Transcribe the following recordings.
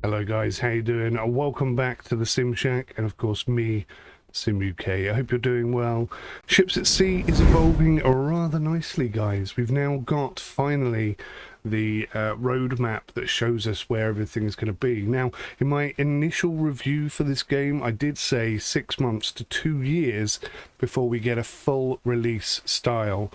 Hello guys, how you doing? Welcome back to the Sim Shack, and of course me, Sim UK. I hope you're doing well. Ships at Sea is evolving rather nicely, guys. We've now got finally the roadmap that shows us where everything is going to be. Now, in my initial review for this game, I did say 6 months to 2 years before we get a full release style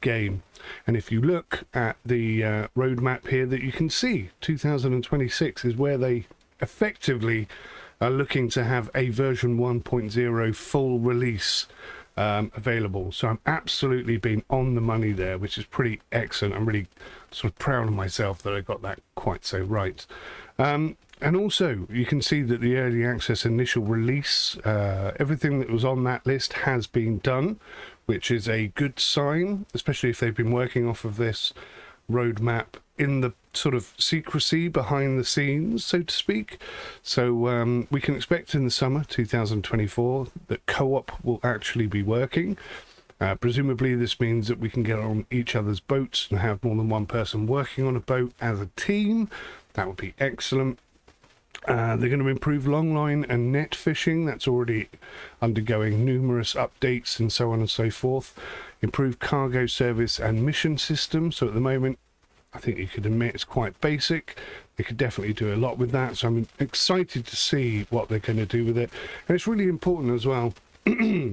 game. And if you look at the roadmap here, that you can see 2026 is where they effectively are looking to have a version 1.0 full release available. So I'm absolutely been on the money there, which is pretty excellent. I'm really sort of proud of myself that I got that quite so right. And also, you can see that the early access initial release, everything that was on that list has been done, which is a good sign, especially if they've been working off of this roadmap in the sort of secrecy behind the scenes, so to speak. So we can expect in the summer 2024 that co-op will actually be working. Presumably this means that we can get on each other's boats and have more than one person working on a boat as a team. That would be excellent. They're going to improve longline and net fishing. That's already undergoing numerous updates and so on and so forth. Improve cargo service and mission system. So at the moment, I think you could admit it's quite basic. They could definitely do a lot with that. So I'm excited to see what they're going to do with it. And it's really important as well,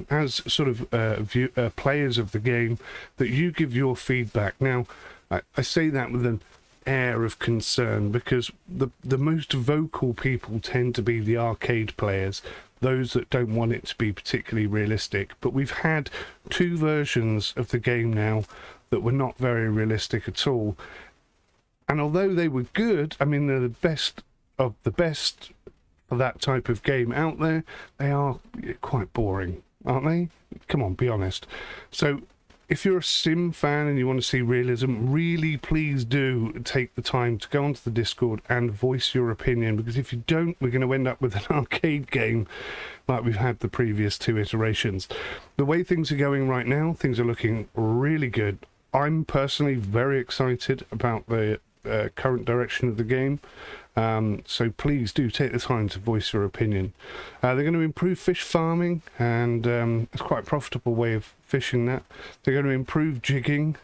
as sort of players of the game, that you give your feedback. Now, I say that with an air of concern, because the most vocal people tend to be the arcade players, those that don't want it to be particularly realistic. But we've had two versions of the game now that were not very realistic at all, and although they were good, I mean, they're the best of the best for that type of game out there, they are quite boring, aren't they? Come on, be honest. So if you're a sim fan and you want to see realism, really please do take the time to go onto the Discord and voice your opinion, because if you don't, we're going to end up with an arcade game like we've had the previous two iterations. The way things are going right now, things are looking really good. I'm personally very excited about the current direction of the game. So please do take the time to voice your opinion. They're going to improve fish farming, and it's quite a profitable way of fishing that. They're going to improve jigging,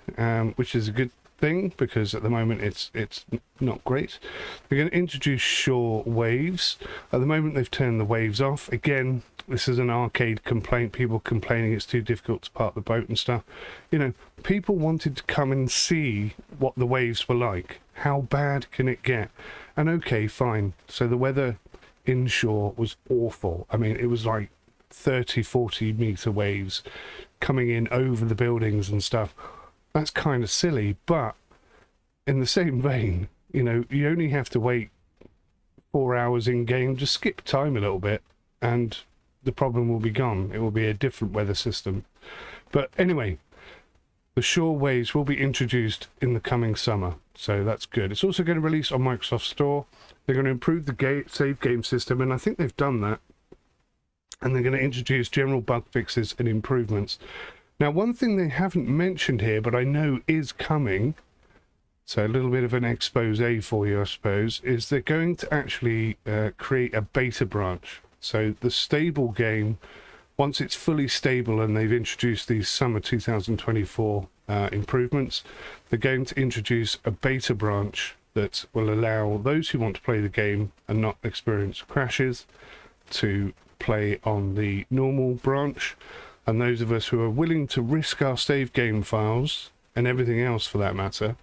which is a good thing, because at the moment it's not great. They're going to introduce shore waves. At the moment they've turned the waves off. Again, this is an arcade complaint, people complaining it's too difficult to park the boat and stuff. You know, people wanted to come and see what the waves were like. How bad can it get? And okay, fine. So the weather inshore was awful. I mean, it was like 30-40 meter waves coming in over the buildings and stuff. That's kind of silly, but in the same vein, you know, you only have to wait 4 hours in game, just skip time a little bit, and the problem will be gone. It will be a different weather system. But anyway, the shore waves will be introduced in the coming summer, so that's good. It's also going to release on Microsoft Store. They're going to improve the save game system, and I think they've done that. And they're going to introduce general bug fixes and improvements. Now, one thing they haven't mentioned here, but I know is coming, so a little bit of an expose for you, I suppose, is they're going to actually create a beta branch. So the stable game, once it's fully stable and they've introduced these summer 2024 improvements, they're going to introduce a beta branch that will allow those who want to play the game and not experience crashes to play on the normal branch, and those of us who are willing to risk our save game files and everything else for that matter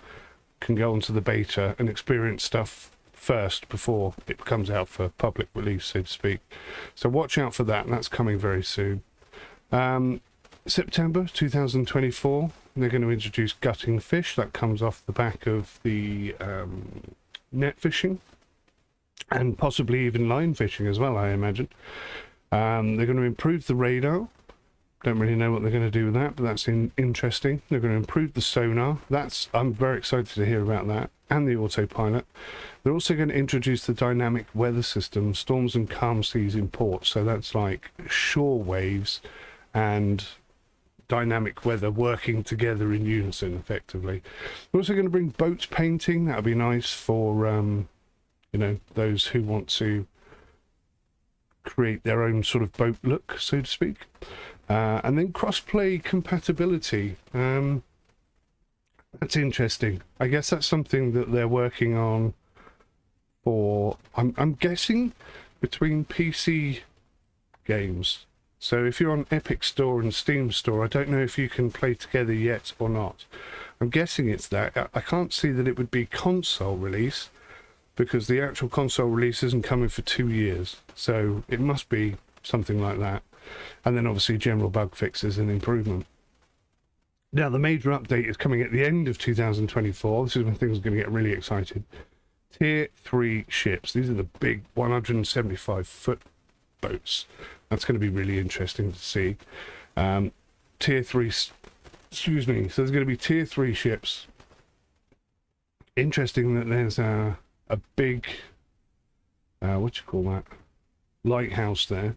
can go onto the beta and experience stuff first before it comes out for public release, so to speak. So watch out for that, and that's coming very soon. September 2024, they're going to introduce gutting fish. That comes off the back of the net fishing, and possibly even line fishing as well, I imagine. They're going to improve the radar. Don't really know what they're going to do with that, but that's interesting. They're going to improve the sonar. I'm very excited to hear about that, and the autopilot. They're also going to introduce the dynamic weather system, storms and calm seas in ports. So that's like shore waves and dynamic weather working together in unison, effectively. We're also going to bring boat painting. That would be nice for you know, those who want to create their own sort of boat look, so to speak. And then cross-play compatibility. That's interesting. I guess that's something that they're working on for, I'm guessing, between PC games. So if you're on Epic Store and Steam Store, I don't know if you can play together yet or not. I'm guessing it's that. I can't see that it would be console release, because the actual console release isn't coming for 2 years. So it must be something like that. And then obviously general bug fixes and improvement. Now, the major update is coming at the end of 2024. This is when things are going to get really excited. Tier 3 ships. These are the big 175-foot boats. That's going to be really interesting to see. Tier 3... Excuse me. So there's going to be Tier 3 ships. Interesting that there's a big... what do you call that? Lighthouse there.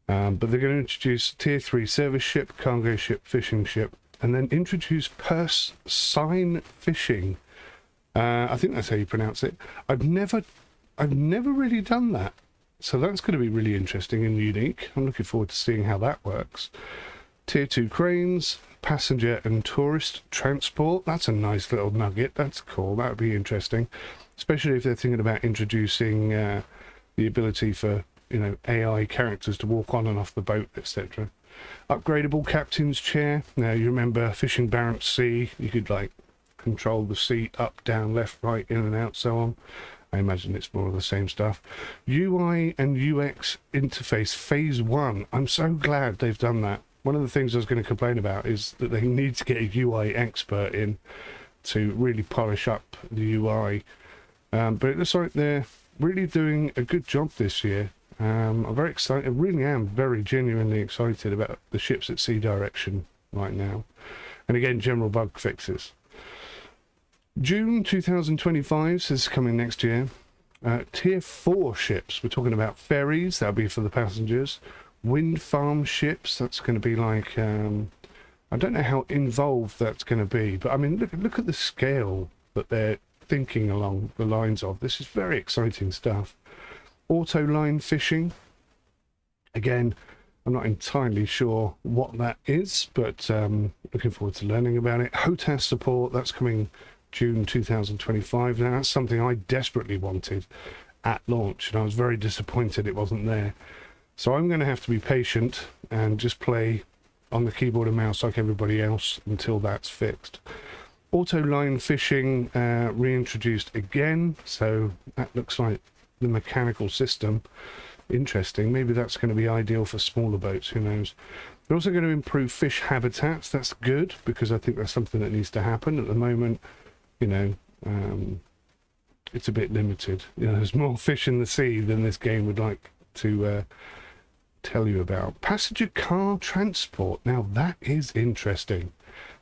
But they're going to introduce Tier 3 service ship, cargo ship, fishing ship, and then introduce purse sign fishing. I think that's how you pronounce it. I've never really done that. So that's going to be really interesting and unique. I'm looking forward to seeing how that works. Tier 2 cranes, passenger and tourist transport. That's a nice little nugget. That's cool. That would be interesting. Especially if they're thinking about introducing the ability for, you know, AI characters to walk on and off the boat, etc. Upgradable captain's chair. Now, you remember fishing Barents Sea, you could like control the seat up, down, left, right, in and out, so on. I imagine it's more of the same stuff. UI and UX interface phase 1. I'm so glad they've done that. One of the things I was going to complain about is that they need to get a UI expert in to really polish up the UI. But it looks like they're really doing a good job this year. I'm very excited. I really am very genuinely excited about the ships at sea direction right now. And again, general bug fixes. June 2025, so this is coming next year. Tier 4 ships. We're talking about ferries. That'll be for the passengers. Wind farm ships. That's going to be like... I don't know how involved that's going to be. But I mean, look at the scale that they're thinking along the lines of. This is very exciting stuff. Auto line fishing. Again, I'm not entirely sure what that is, but looking forward to learning about it. HOTAS support, that's coming June 2025. Now, that's something I desperately wanted at launch, and I was very disappointed it wasn't there. So I'm going to have to be patient and just play on the keyboard and mouse like everybody else until that's fixed. Auto line fishing reintroduced again, so that looks like the mechanical system. Interesting. Maybe that's going to be ideal for smaller boats, who knows. They're also going to improve fish habitats. That's good, because I think that's something that needs to happen at the moment. You know, it's a bit limited. You know, there's more fish in the sea than this game would like to tell you about. Passenger car transport. Now that is interesting.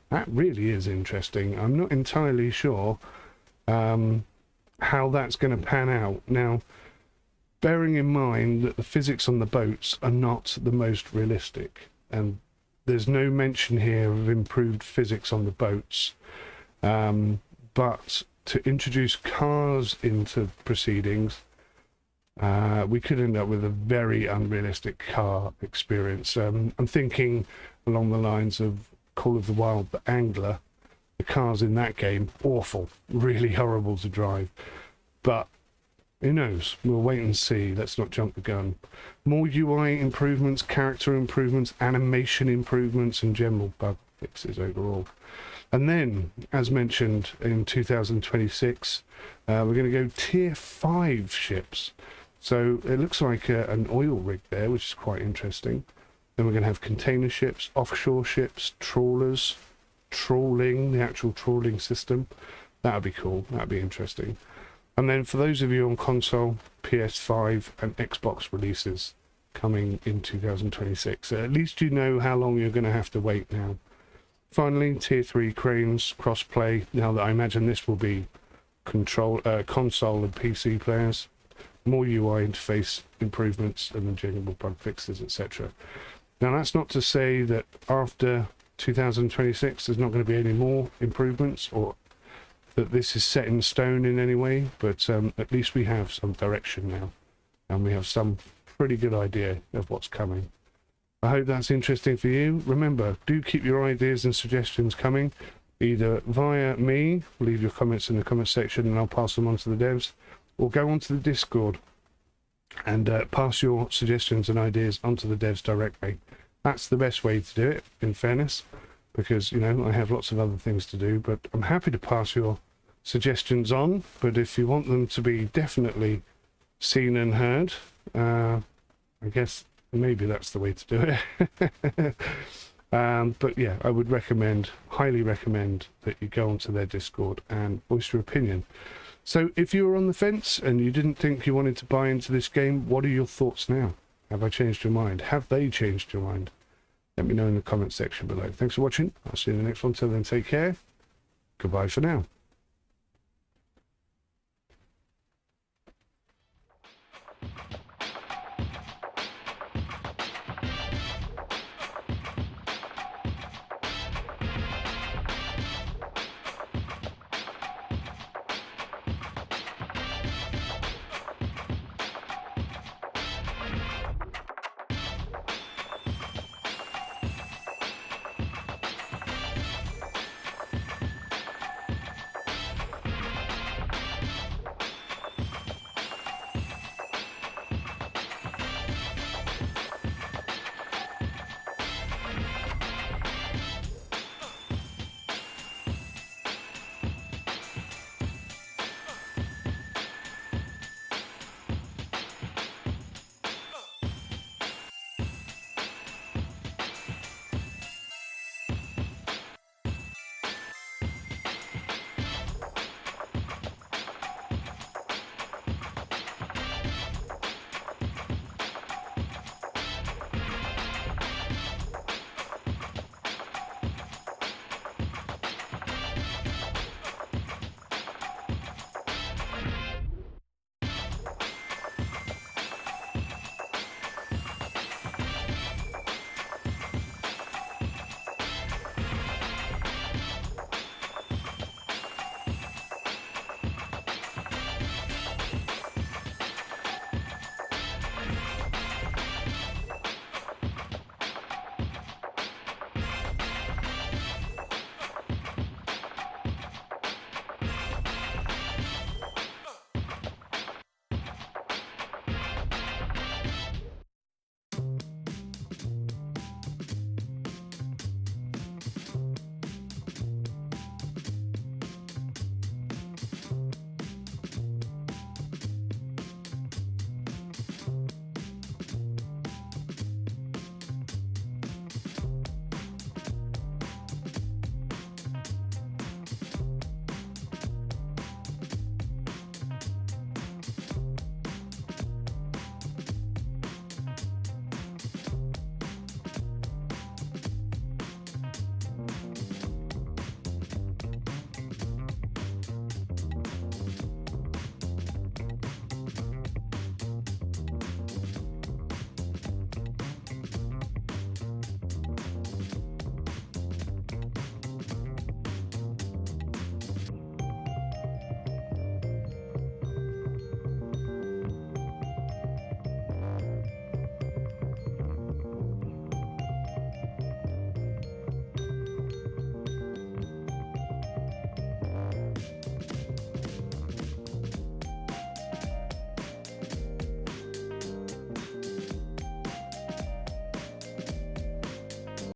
That really is interesting. I'm not entirely sure how that's going to pan out. Now, bearing in mind that the physics on the boats are not the most realistic, and there's no mention here of improved physics on the boats, but to introduce cars into proceedings, we could end up with a very unrealistic car experience. I'm thinking along the lines of Call of the Wild, the Angler. The cars in that game, awful, really horrible to drive. But who knows? We'll wait and see. Let's not jump the gun. More UI improvements, character improvements, animation improvements, and general bug fixes overall. And then, as mentioned, in 2026, we're going to go Tier 5 ships. So it looks like an oil rig there, which is quite interesting. Then we're going to have container ships, offshore ships, trawlers, trawling, the actual trawling system. That would be cool. That would be interesting. And then for those of you on console, PS5 and Xbox releases coming in 2026. So at least you know how long you're going to have to wait now. Finally, Tier 3 cranes, crossplay. Now that I imagine this will be console and PC players. More UI interface improvements and then general bug fixes, etc. Now that's not to say that after 2026 there's not going to be any more improvements or that this is set in stone in any way, but at least we have some direction now, and we have some pretty good idea of what's coming. I hope that's interesting for you. Remember, do keep your ideas and suggestions coming, either via me, leave your comments in the comment section and I'll pass them on to the devs, or go onto the Discord and pass your suggestions and ideas onto the devs directly. That's the best way to do it, in fairness, because, you know, I have lots of other things to do, but I'm happy to pass your suggestions on. But if you want them to be definitely seen and heard, I guess maybe that's the way to do it. But yeah, I would highly recommend that you go onto their Discord and voice your opinion. So if you were on the fence and you didn't think you wanted to buy into this game, what are your thoughts now? Have I changed your mind? Have they changed your mind? Let me know in the comment section below. Thanks for watching. I'll see you in the next one. Till then, take care. Goodbye for now.